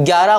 11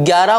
11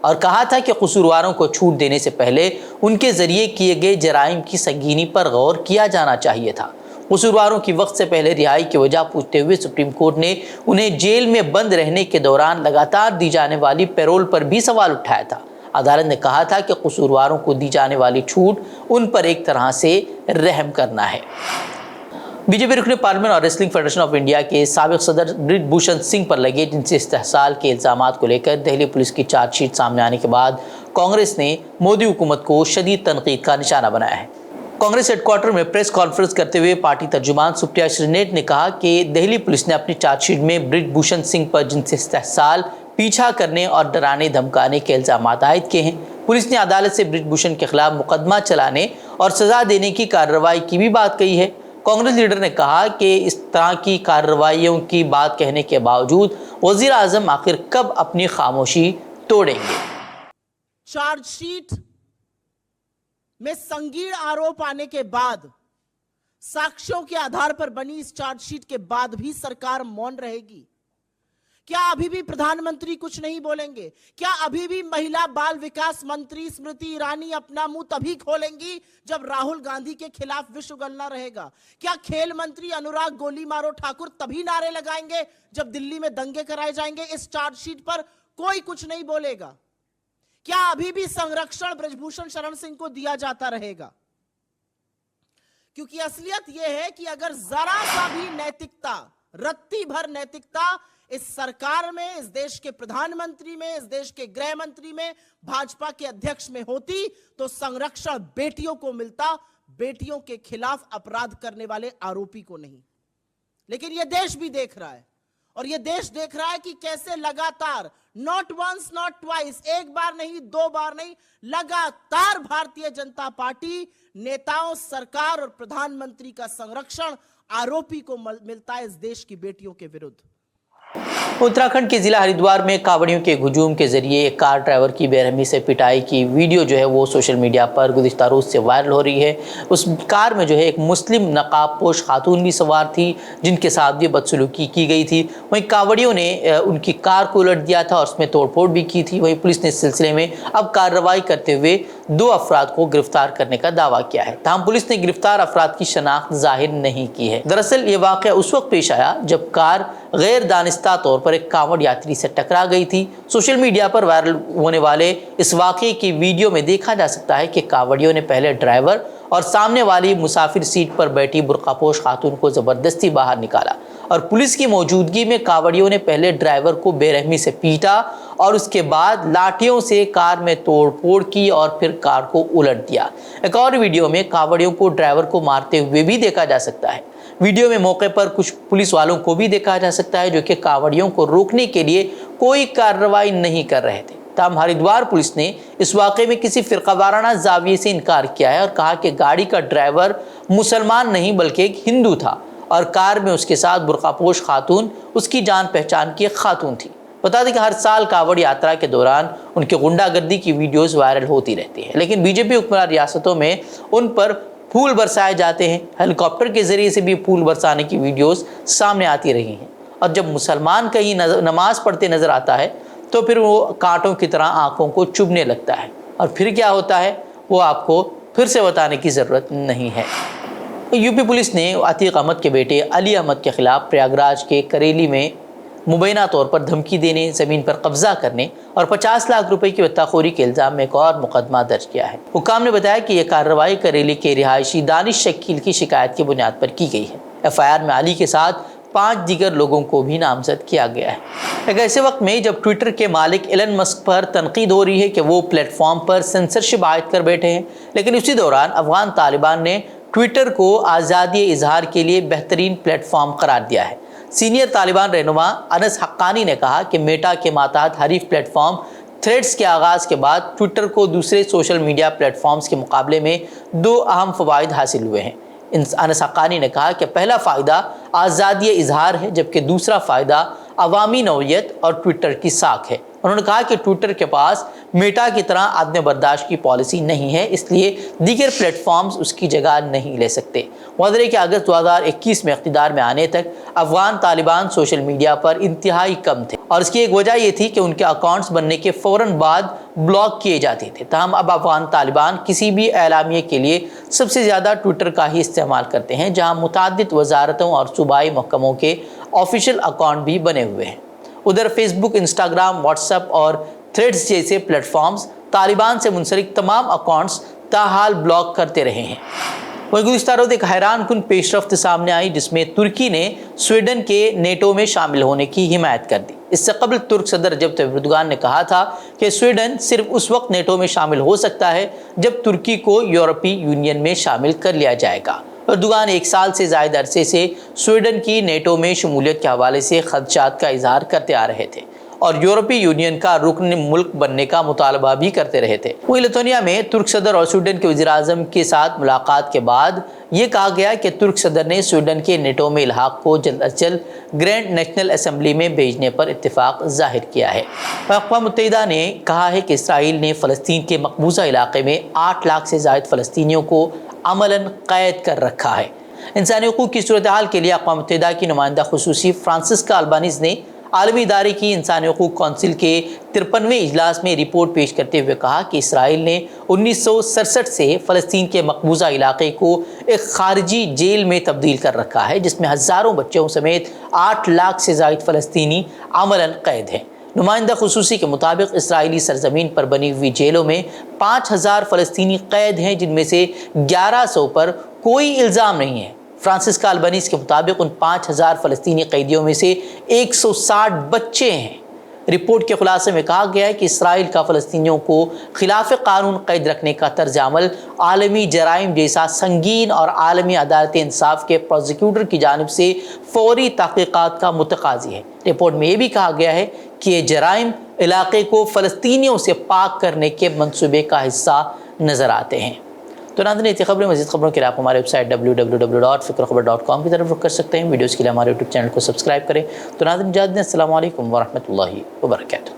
اور کہا تھا کہ قصورواروں کو چھوٹ دینے سے پہلے ان کے ذریعے کیے گئے جرائم کی سنگینی پر غور کیا جانا چاہیے تھا۔ قصورواروں کی وقت سے پہلے رہائی کی وجہ پوچھتے ہوئے سپریم کورٹ نے انہیں جیل میں بند رہنے کے دوران لگاتار دی جانے والی پیرول پر بھی سوال اٹھایا تھا۔ عدالت نے کہا تھا کہ قصورواروں کو دی جانے والی چھوٹ ان پر ایک طرح سے رحم کرنا ہے۔ بی جے پی رکن پارلیمنٹ اور ریسلنگ فیڈریشن آف انڈیا کے سابق صدر برج بھوشن سنگھ پر لگے جنسی استحصال کے الزامات کو لے کر دہلی پولیس کی چارج شیٹ سامنے آنے کے بعد کانگریس نے مودی حکومت کو شدید تنقید کا نشانہ بنایا ہے۔ کانگریس ہیڈ کوارٹر میں پریس کانفرنس کرتے ہوئے پارٹی ترجمان سپریا شرینیٹ نے کہا کہ دہلی پولیس نے اپنی چارج شیٹ میں برج بھوشن سنگھ پر جنسی استحصال، پیچھا کرنے اور ڈرانے دھمکانے کے الزامات عائد کیے ہیں۔ پولیس نے عدالت سے برج بھوشن کے خلاف مقدمہ چلانے اور سزا دینے کی کارروائی کی بھی بات کہی ہے۔ کانگریس لیڈر نے کہا کہ اس طرح کی کارروائیوں کی بات کہنے کے باوجود وزیر اعظم آخر کب اپنی خاموشی توڑیں گے۔ چارج شیٹ میں سنگین آروپ آنے کے بعد، ساکشیوں کے آدھار پر بنی اس چارج شیٹ کے بعد بھی سرکار مون رہے گی؟ کیا ابھی بھی پردھان منتری کچھ نہیں بولیں گے؟ کیا ابھی بھی مہیلا بال وکاس منتری اسمرتی ایرانی اپنا منہ تبھی کھولیں گی جب راہل گاندھی کے خلاف وش اگلنا رہے گا؟ کیا کھیل منتری انوراگ گولی مارو ٹھاکر تبھی نعرے لگائیں گے جب دلی میں دنگے کرائے جائیں گے؟ اس چارج شیٹ پر کوئی کچھ نہیں بولے گا۔ کیا ابھی بھی سنرکشن برج بھوشن شرن سنگھ کو دیا جاتا رہے گا؟ کیونکہ اصلیت یہ ہے کہ اگر ذرا سا بھی نیتکتا، رتی بھر نیتکتا اس سرکار میں، اس دیش کے پردھان منتری میں، اس دیش کے گرہ منتری میں، بھاجپا کے ادھیکش میں ہوتی تو سنرکشن بیٹیوں کو ملتا، بیٹیوں کے خلاف اپرادھ کرنے والے آروپی کو نہیں۔ لیکن یہ دیش بھی دیکھ رہا ہے، اور یہ دیش دیکھ رہا ہے کہ کیسے لگاتار، not once not twice، ایک بار نہیں، دو بار نہیں، لگاتار بھارتیہ جنتا پارٹی نیتاؤں، سرکار اور پردھان منتری کا سنرکشن آروپی کو ملتا ہے اس دیش کی بیٹیوں کے ورد۔ اتراکھنڈ کے ضلع ہریدوار میں کاوڑیوں کے ہجوم کے ذریعے ایک کار ڈرائیور کی بے رحمی سے پٹائی کی ویڈیو جو ہے وہ سوشل میڈیا پر گزشتہ روز سے وائرل ہو رہی ہے۔ اس کار میں جو ہے ایک مسلم نقاب پوش خاتون بھی سوار تھی جن کے ساتھ بھی بدسلوکی کی گئی تھی۔ وہیں کاوڑیوں نے ان کی کار کو الٹ دیا تھا اور اس میں توڑ پھوڑ بھی کی تھی۔ وہیں پولیس نے اس سلسلے میں اب کارروائی کرتے ہوئے 2 افراد کو گرفتار کرنے کا دعویٰ کیا ہے، تاہم پولیس نے گرفتار افراد کی شناخت ظاہر نہیں کی ہے۔ دراصل یہ واقعہ اس وقت پیش آیا جب کار غیر دانستہ طور پر ایک کانوڑ یاتری سے ٹکرا گئی تھی۔ سوشل میڈیا پر وائرل ہونے والے اس واقعے کی ویڈیو میں دیکھا جا سکتا ہے کہ کاوڑیوں نے پہلے ڈرائیور اور سامنے والی مسافر سیٹ پر بیٹھی برقع پوش خاتون کو زبردستی باہر نکالا، اور پولیس کی موجودگی میں کاوڑیوں نے پہلے ڈرائیور کو بے رحمی سے پیٹا اور اس کے بعد لاٹھیوں سے کار میں توڑ پھوڑ کی اور پھر کار کو الٹ دیا۔ ایک اور ویڈیو میں کاوڑیوں کو ڈرائیور کو مارتے ہوئے بھی دیکھا جا سکتا ہے۔ ویڈیو میں موقع پر کچھ پولیس والوں کو بھی دیکھا جا سکتا ہے جو کہ کاوڑیوں کو روکنے کے لیے کوئی کارروائی نہیں کر رہے تھے۔ تاہم ہریدوار پولیس نے اس واقعے میں کسی فرقہ وارانہ زاویے سے انکار کیا ہے اور کہا کہ گاڑی کا ڈرائیور مسلمان نہیں بلکہ ایک ہندو تھا اور کار میں اس کے ساتھ برقع پوش خاتون اس کی جان پہچان کی ایک خاتون تھی۔ بتا دیں کہ ہر سال کاوڑ یاترا کے دوران ان کی غنڈہ گردی کی ویڈیوز وائرل ہوتی رہتی ہیں، لیکن بی جے پی حکمران ریاستوں میں ان پر پھول برسائے جاتے ہیں۔ ہیلی کاپٹر کے ذریعے سے بھی پھول برسانے کی ویڈیوز سامنے آتی رہی ہیں، اور جب مسلمان کہیں نماز پڑھتے نظر آتا ہے تو پھر وہ کانٹوں کی طرح آنکھوں کو چبھنے لگتا ہے، اور پھر کیا ہوتا ہے وہ آپ کو پھر سے بتانے کی ضرورت نہیں ہے۔ یو پی پولیس نے عتیق احمد کے بیٹے علی احمد کے خلاف پریاگراج کے کریلی میں مبینہ طور پر دھمکی دینے، زمین پر قبضہ کرنے اور 50 لاکھ روپے کی غصہ خوری کے الزام میں ایک اور مقدمہ درج کیا ہے۔ حکام نے بتایا کہ یہ کارروائی کریلی کے رہائشی دانش شکیل کی شکایت کی بنیاد پر کی گئی ہے۔ ایف آئی آر میں علی کے ساتھ 5 دیگر لوگوں کو بھی نامزد کیا گیا ہے۔ ایک ایسے وقت میں جب ٹویٹر کے مالک ایلن مسک پر تنقید ہو رہی ہے کہ وہ پلیٹ فارم پر سینسرشپ عائد کر بیٹھے ہیں، لیکن اسی دوران افغان طالبان نے ٹویٹر کو آزادی اظہار کے لیے بہترین پلیٹ فارم قرار دیا ہے۔ سینئر طالبان رہنما انس حقانی نے کہا کہ میٹا کے ماتحت حریف پلیٹ فارم تھریڈز کے آغاز کے بعد ٹویٹر کو دوسرے سوشل میڈیا پلیٹ فارمز کے مقابلے میں 2 اہم فوائد حاصل ہوئے ہیں۔ انس حقانی نے کہا کہ پہلا فائدہ آزادی اظہار ہے، جبکہ دوسرا فائدہ عوامی نوعیت اور ٹویٹر کی ساکھ ہے۔ انہوں نے کہا کہ ٹویٹر کے پاس میٹا کی طرح عدم برداشت کی پالیسی نہیں ہے، اس لیے دیگر پلیٹ فارمز اس کی جگہ نہیں لے سکتے۔ واضح ہے کہ اگست 2021 میں اقتدار میں آنے تک افغان طالبان سوشل میڈیا پر انتہائی کم تھے اور اس کی ایک وجہ یہ تھی کہ ان کے اکاؤنٹس بننے کے فوراً بعد بلاک کیے جاتے تھے. تاہم اب افغان طالبان کسی بھی اعلامیے کے لیے سب سے زیادہ ٹویٹر کا ہی استعمال کرتے ہیں، جہاں متعدد وزارتوں اور صوبائی محکموں کے آفیشیل اکاؤنٹ بھی بنے ہوئے ہیں. ادھر فیس بک، انسٹاگرام، واٹس ایپ اور تھریڈز جیسے پلیٹ فارمز طالبان سے منسلک تمام اکاؤنٹس تاحال بلاک کرتے رہے ہیں. گزشتہ روز ایک حیران کن پیش رفت سامنے آئی جس میں ترکی نے سویڈن کے نیٹو میں شامل ہونے کی حمایت کر دی. اس سے قبل ترک صدر رجب طیب اردوغان نے کہا تھا کہ سویڈن صرف اس وقت نیٹو میں شامل ہو سکتا ہے جب ترکی کو یورپی یونین میں شامل کر لیا جائے گا. اردوغان 1 سال سے زائد عرصے سے سویڈن کی نیٹو میں شمولیت کے حوالے سے خدشات کا اظہار کرتے آ رہے تھے اور یورپی یونین کا رکن ملک بننے کا مطالبہ بھی کرتے رہے تھے. وہیں لتھونیا میں ترک صدر اور سویڈن کے وزیر اعظم کے ساتھ ملاقات کے بعد یہ کہا گیا کہ ترک صدر نے سویڈن کے نیٹو میں الحاق کو جلد از جلد گرینڈ نیشنل اسمبلی میں بھیجنے پر اتفاق ظاہر کیا ہے. اقوام متحدہ نے کہا ہے کہ اسرائیل نے فلسطین کے مقبوضہ علاقے میں 8 لاکھ سے زائد فلسطینیوں کو عملاً قید کر رکھا ہے. انسانی حقوق کی صورتحال کے لیے اقوام متحدہ کی نمائندہ خصوصی فرانسسکا البانیز نے عالمی ادارے کی انسانی حقوق کونسل کے 53ویں اجلاس میں رپورٹ پیش کرتے ہوئے کہا کہ اسرائیل نے 1967 سے فلسطین کے مقبوضہ علاقے کو ایک خارجی جیل میں تبدیل کر رکھا ہے جس میں ہزاروں بچوں سمیت 8 لاکھ سے زائد فلسطینی عملاً قید ہیں. نمائندہ خصوصی کے مطابق اسرائیلی سرزمین پر بنی ہوئی جیلوں میں 5000 فلسطینی قید ہیں جن میں سے 1100 پر کوئی الزام نہیں ہے. فرانسسکا البانیز کے مطابق ان 5000 فلسطینی قیدیوں میں سے 160 بچے ہیں. رپورٹ کے خلاصے میں کہا گیا ہے کہ اسرائیل کا فلسطینیوں کو خلاف قانون قید رکھنے کا طرز عمل عالمی جرائم جیسا سنگین اور عالمی عدالت انصاف کے پروزیکیوٹر کی جانب سے فوری تحقیقات کا متقاضی ہے. رپورٹ میں یہ بھی کہا گیا ہے کہ یہ جرائم علاقے کو فلسطینیوں سے پاک کرنے کے منصوبے کا حصہ نظر آتے ہیں. تو ناظرین، اتنی خبریں، مزید خبروں کے لیے آپ ہمارے ویب سائٹ www.fikrokhabar.com کی طرف رخ کر سکتے ہیں. ویڈیوز کے لیے ہمارے یوٹیوب چینل کو سبسکرائب کریں. تو ناظرین، اجازت دیں. السلام علیکم ورحمۃ اللہ وبرکاتہ.